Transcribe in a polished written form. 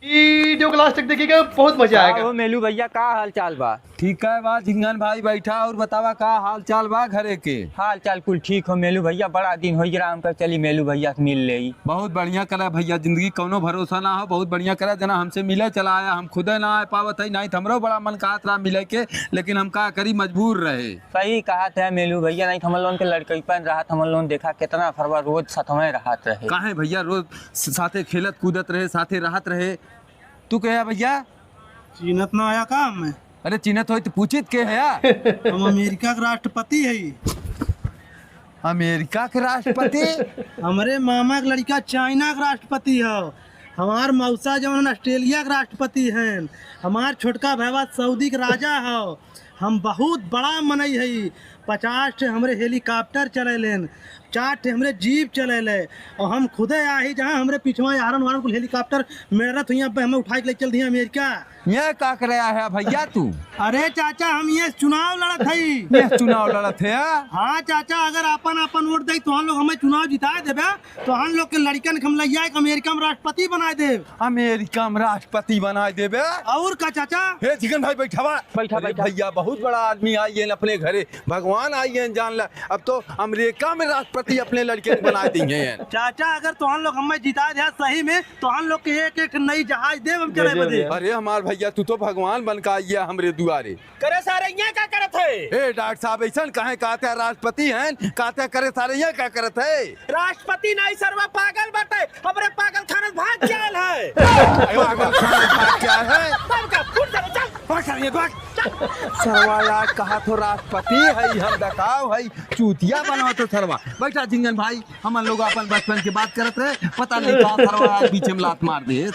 Video को last तक देखिएगा, बहुत मजा आएगा। मेलू भैया का हाल चाल बा? ठीक है बा झिंगन भाई बैठा और बतावा का हाल चाल बा घरे के। हाल चाल कुल ठीक हो मेलू भैया, बड़ा दिन हो गया हमका, चली मेलू भैया से मिल ले। बहुत बढ़िया करा भैया, जिंदगी कौनो भरोसा ना हो, बहुत बढ़िया करा जना हमसे मिले चला आया। हम खुदे ना आ पावत है, नहीं हमरो बड़ा मन कहत रहा मिले के, लेकिन हम का करी मजबूर रहे। सही कहा था मेलू भैया, नहीं हम लोगन के लड़कईपन रहा, हम लोगन देखा कितना फरवा रोज सतवें रहत रहे। काहे भैया रोज साथे खेलत कूदत रहे, साथे रहत रहे। तू कहे भैया चीनत ना आया काम में? अरे चिन्हत हो तो पूछित के है हम अमेरिका के राष्ट्रपति है। अमेरिका के राष्ट्रपति? हमारे मामा के लड़का चाइना के राष्ट्रपति है। हमार मौसा जवन ऑस्ट्रेलिया के राष्ट्रपति हैं। हमार छोटका भैया सऊदी के राजा है। हम बहुत बड़ा मनई है। 50 हमरे हेलीकॉप्टर चलेलेन, 4 हमरे जीप चलेले, और हम खुदे आही जहाँ हमरे पिछवा यारन वारन कुल हेलीकॉप्टर मेरत हुई, हमें उठा के ले चल दिए अमेरिका। ये का कर रहा है भैया तू? अरे चाचा हम ये चुनाव लड़त है। ये चुनाव लड़त है? हाँ चाचा, अगर अपन वोट दे तो हम लोग हमें चुनाव जिता देबे, तो हम लोग के लड़कन के हम लैया के अमेरिका में राष्ट्रपति बना देब। अमेरिका में राष्ट्रपति बना देबे? और का चाचा? हे चिकन भाई बैठा बैठा भैया, बहुत बड़ा आदमी आई है अपने घरे, भगवान आई है जान ला। अब तो अमेरिका में राष्ट्रपति अपने लड़के को बना देंगे। चाचा अगर तो हम लोग हमें जिता दे सही में, तो हम लोग के एक नई जहाज देव हम चले बदे। अरे हमार भैया तू तो भगवान बन का आइया हमरे दुआरे। करे सारे यहाँ क्या करत है? ए डॉक्टर साहब ऐसा कहे कहते हैं राष्ट्रपति हैं, कहते करे सारे यहाँ क्या करते है? राष्ट्रपति नहीं सरवा पागल बाटे, हमरे पागल खाना भाग चल है। पागल खाना क्या है? सरवा यार कहा तो राष्ट्रपति है, हम दकाव है, चूतिया बनवा तो सरवा। बैठा झिंगन भाई, हम लोग अपन बचपन की बात करते हैं, पता नहीं कहाँ सरवा पीछे में लात मार दे।